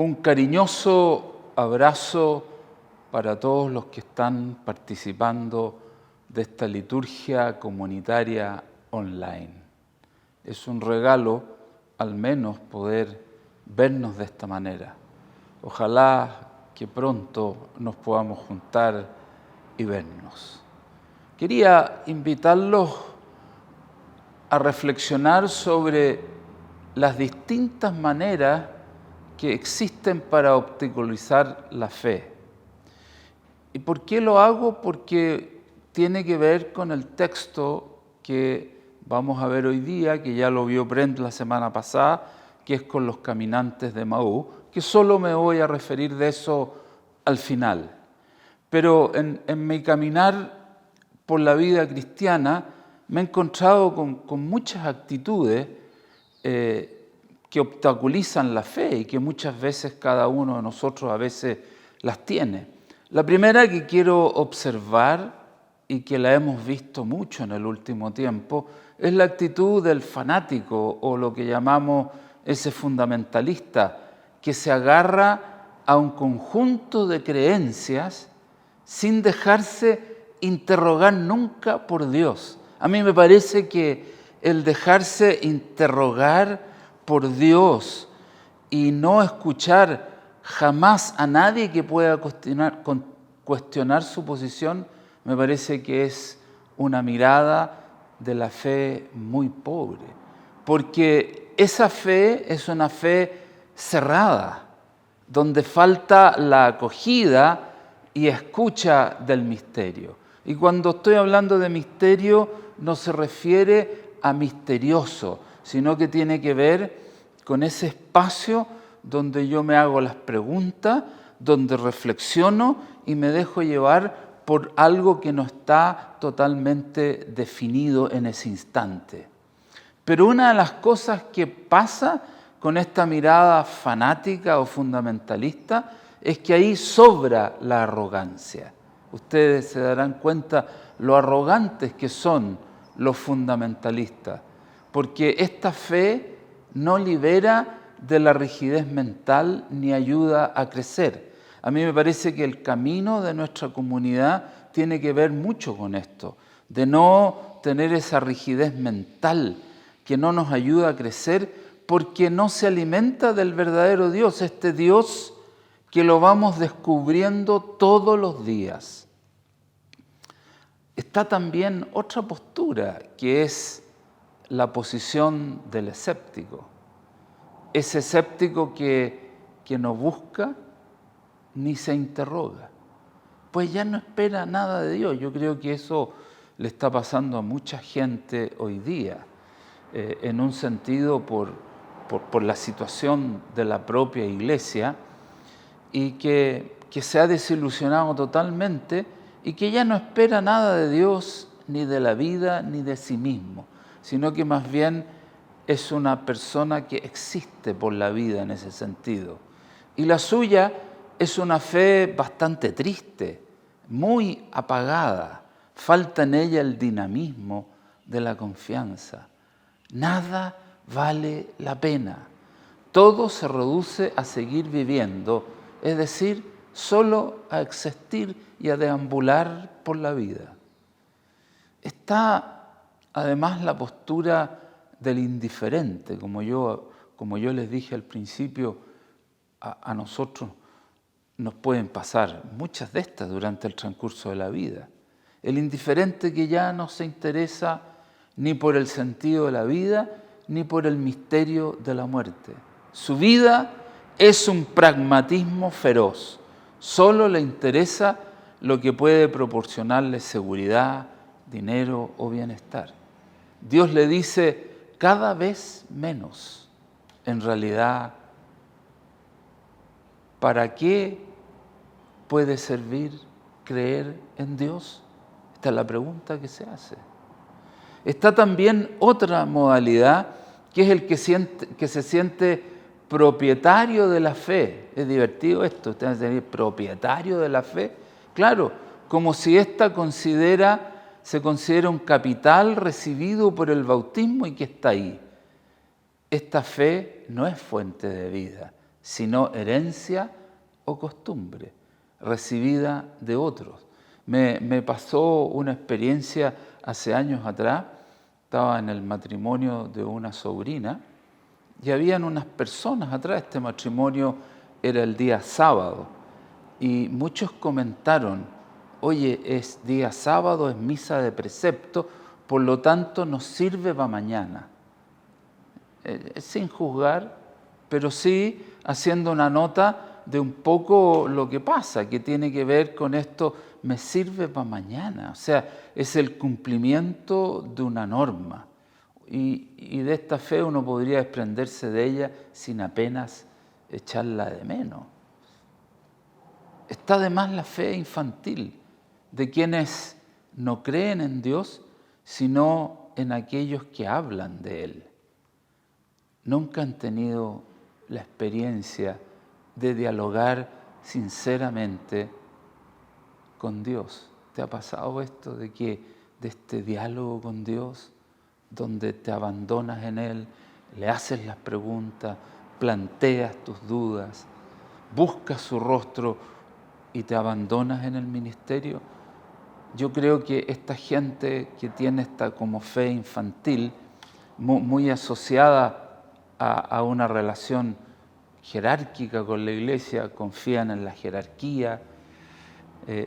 Un cariñoso abrazo para todos los que están participando de esta liturgia comunitaria online. Es un regalo, al menos, poder vernos de esta manera. Ojalá que pronto nos podamos juntar y vernos. Quería invitarlos a reflexionar sobre las distintas maneras que existen para obstaculizar la fe. ¿Y por qué lo hago? Porque tiene que ver con el texto que vamos a ver hoy día, que ya lo vio Brent la semana pasada, que es con los caminantes de Emaús, que solo me voy a referir de eso al final. Pero en mi caminar por la vida cristiana me he encontrado con muchas actitudes que obstaculizan la fe y que muchas veces cada uno de nosotros a veces las tiene. La primera que quiero observar y que la hemos visto mucho en el último tiempo es la actitud del fanático o lo que llamamos ese fundamentalista que se agarra a un conjunto de creencias sin dejarse interrogar nunca por Dios. A mí me parece que el dejarse interrogar por Dios y no escuchar jamás a nadie que pueda cuestionar su posición, me parece que es una mirada de la fe muy pobre. Porque esa fe es una fe cerrada, donde falta la acogida y escucha del misterio. Y cuando estoy hablando de misterio, no se refiere a misterioso, sino que tiene que ver con ese espacio donde yo me hago las preguntas, donde reflexiono y me dejo llevar por algo que no está totalmente definido en ese instante. Pero una de las cosas que pasa con esta mirada fanática o fundamentalista es que ahí sobra la arrogancia. Ustedes se darán cuenta lo arrogantes que son los fundamentalistas, porque esta fe no libera de la rigidez mental ni ayuda a crecer. A mí me parece que el camino de nuestra comunidad tiene que ver mucho con esto, de no tener esa rigidez mental que no nos ayuda a crecer porque no se alimenta del verdadero Dios, este Dios que lo vamos descubriendo todos los días. Está también otra postura que es la posición del escéptico. Ese escéptico que no busca ni se interroga, pues ya no espera nada de Dios. Yo creo que eso le está pasando a mucha gente hoy día, en un sentido por la situación de la propia iglesia, y que se ha desilusionado totalmente y que ya no espera nada de Dios, ni de la vida, ni de sí mismo, sino que más bien es una persona que existe por la vida en ese sentido. Y la suya es una fe bastante triste, muy apagada. Falta en ella el dinamismo de la confianza. Nada vale la pena. Todo se reduce a seguir viviendo, es decir, solo a existir y a deambular por la vida. Está además la postura del indiferente, como yo les dije al principio, a nosotros nos pueden pasar muchas de estas durante el transcurso de la vida. El indiferente que ya no se interesa ni por el sentido de la vida, ni por el misterio de la muerte. Su vida es un pragmatismo feroz. Solo le interesa lo que puede proporcionarle seguridad, dinero o bienestar. Dios le dice cada vez menos. En realidad, ¿para qué puede servir creer en Dios? Esta es la pregunta que se hace. Está también otra modalidad, que es el que se siente propietario de la fe. Es divertido esto, usted va a decir, propietario de la fe. Claro, como si ésta se considera un capital recibido por el bautismo y que está ahí. Esta fe no es fuente de vida, sino herencia o costumbre, recibida de otros. Me pasó una experiencia hace años atrás, estaba en el matrimonio de una sobrina y habían unas personas atrás. Este matrimonio era el día sábado y muchos comentaron: oye, es día sábado, es misa de precepto, por lo tanto nos sirve para mañana. Sin juzgar, pero sí haciendo una nota de un poco lo que pasa, que tiene que ver con esto: me sirve para mañana. O sea, es el cumplimiento de una norma. Y de esta fe uno podría desprenderse de ella sin apenas echarla de menos. Está además la fe infantil de quienes no creen en Dios, sino en aquellos que hablan de Él. Nunca han tenido la experiencia de dialogar sinceramente con Dios. ¿Te ha pasado esto de este diálogo con Dios, donde te abandonas en Él, le haces las preguntas, planteas tus dudas, buscas su rostro y te abandonas en el ministerio? Yo creo que esta gente que tiene esta como fe infantil, muy asociada a una relación jerárquica con la iglesia, confían en la jerarquía,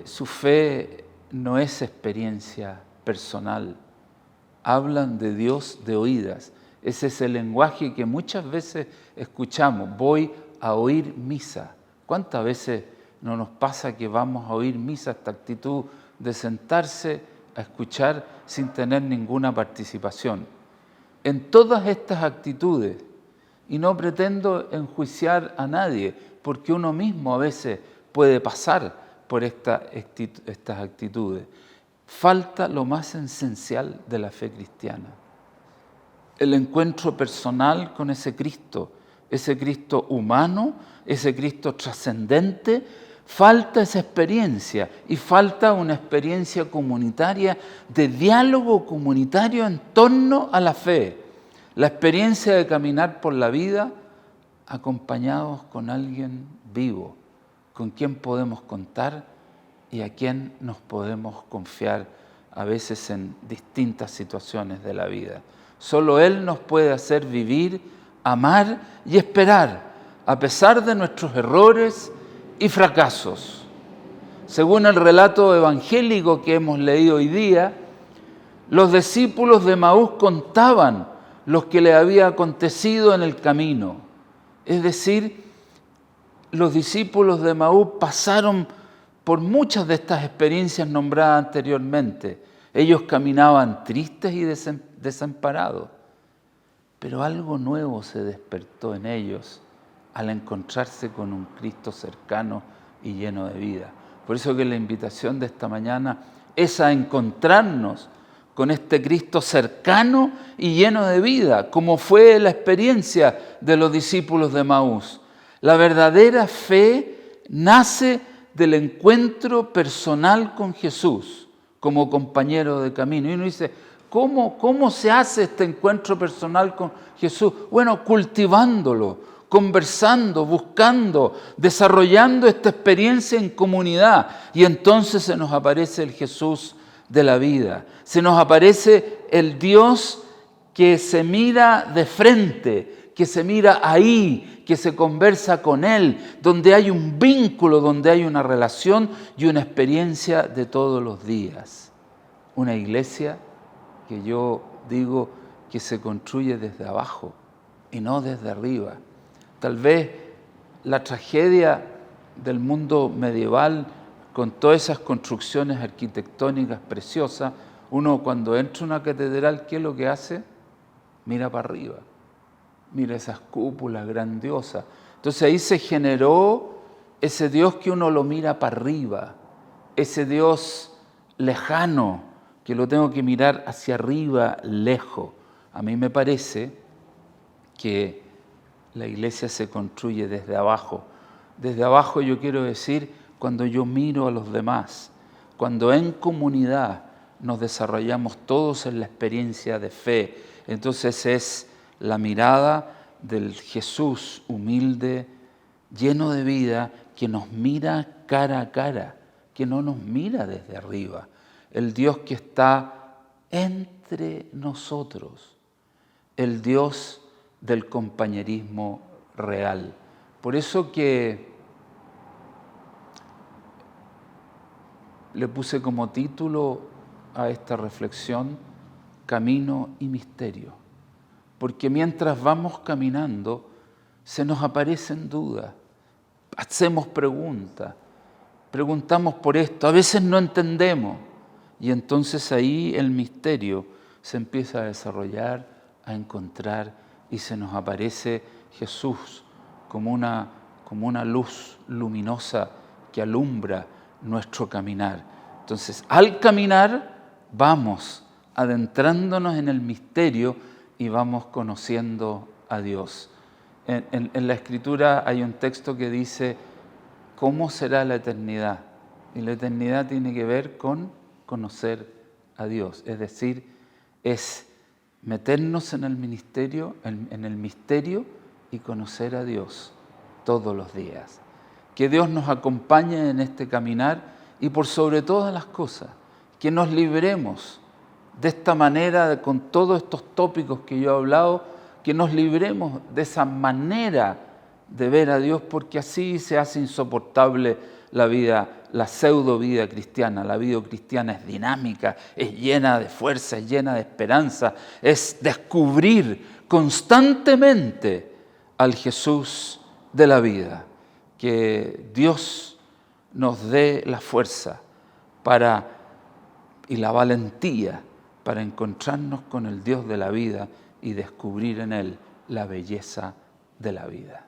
su fe no es experiencia personal, hablan de Dios de oídas. Ese es el lenguaje que muchas veces escuchamos: voy a oír misa. ¿Cuántas veces no nos pasa que vamos a oír misa? Esta actitud de sentarse a escuchar sin tener ninguna participación. En todas estas actitudes, y no pretendo enjuiciar a nadie, porque uno mismo a veces puede pasar por estas actitudes, falta lo más esencial de la fe cristiana: el encuentro personal con ese Cristo humano, ese Cristo trascendente. Falta esa experiencia, y falta una experiencia comunitaria, de diálogo comunitario en torno a la fe. La experiencia de caminar por la vida acompañados con alguien vivo, con quien podemos contar y a quien nos podemos confiar a veces en distintas situaciones de la vida. Solo Él nos puede hacer vivir, amar y esperar, a pesar de nuestros errores y fracasos. Según el relato evangélico que hemos leído hoy día, los discípulos de Emaús contaban lo que le había acontecido en el camino. Es decir, los discípulos de Emaús pasaron por muchas de estas experiencias nombradas anteriormente. Ellos caminaban tristes y desamparados, pero algo nuevo se despertó en ellos al encontrarse con un Cristo cercano y lleno de vida. Por eso que la invitación de esta mañana es a encontrarnos con este Cristo cercano y lleno de vida, como fue la experiencia de los discípulos de Emaús. La verdadera fe nace del encuentro personal con Jesús como compañero de camino. Y uno dice: ¿cómo se hace este encuentro personal con Jesús? Bueno, cultivándolo, conversando, buscando, desarrollando esta experiencia en comunidad. Y entonces se nos aparece el Jesús de la vida. Se nos aparece el Dios que se mira de frente, que se mira ahí, que se conversa con Él, donde hay un vínculo, donde hay una relación y una experiencia de todos los días. Una iglesia que yo digo que se construye desde abajo y no desde arriba. Tal vez la tragedia del mundo medieval, con todas esas construcciones arquitectónicas preciosas, uno cuando entra a una catedral, ¿qué es lo que hace? Mira para arriba, mira esas cúpulas grandiosas. Entonces ahí se generó ese Dios que uno lo mira para arriba, ese Dios lejano, que lo tengo que mirar hacia arriba, lejos. A mí me parece que la iglesia se construye desde abajo. Desde abajo yo quiero decir cuando yo miro a los demás, cuando en comunidad nos desarrollamos todos en la experiencia de fe. Entonces es la mirada del Jesús humilde, lleno de vida, que nos mira cara a cara, que no nos mira desde arriba. El Dios que está entre nosotros, el Dios del compañerismo real. Por eso que le puse como título a esta reflexión Camino y Misterio, porque mientras vamos caminando se nos aparecen dudas, hacemos preguntas, preguntamos por esto, a veces no entendemos y entonces ahí el misterio se empieza a desarrollar, a encontrar y se nos aparece Jesús como una luz luminosa que alumbra nuestro caminar. Entonces, al caminar, vamos adentrándonos en el misterio y vamos conociendo a Dios. En la Escritura hay un texto que dice, ¿cómo será la eternidad? Y la eternidad tiene que ver con conocer a Dios. Es decir, es meternos en el ministerio, en el misterio y conocer a Dios todos los días. Que Dios nos acompañe en este caminar y por sobre todas las cosas, que nos libremos de esta manera, con todos estos tópicos que yo he hablado, que nos libremos de esa manera de ver a Dios, porque así se hace insoportable la vida, la pseudo vida cristiana. La vida cristiana es dinámica, es llena de fuerza, es llena de esperanza, es descubrir constantemente al Jesús de la vida. Que Dios nos dé la fuerza y la valentía para encontrarnos con el Dios de la vida y descubrir en Él la belleza de la vida.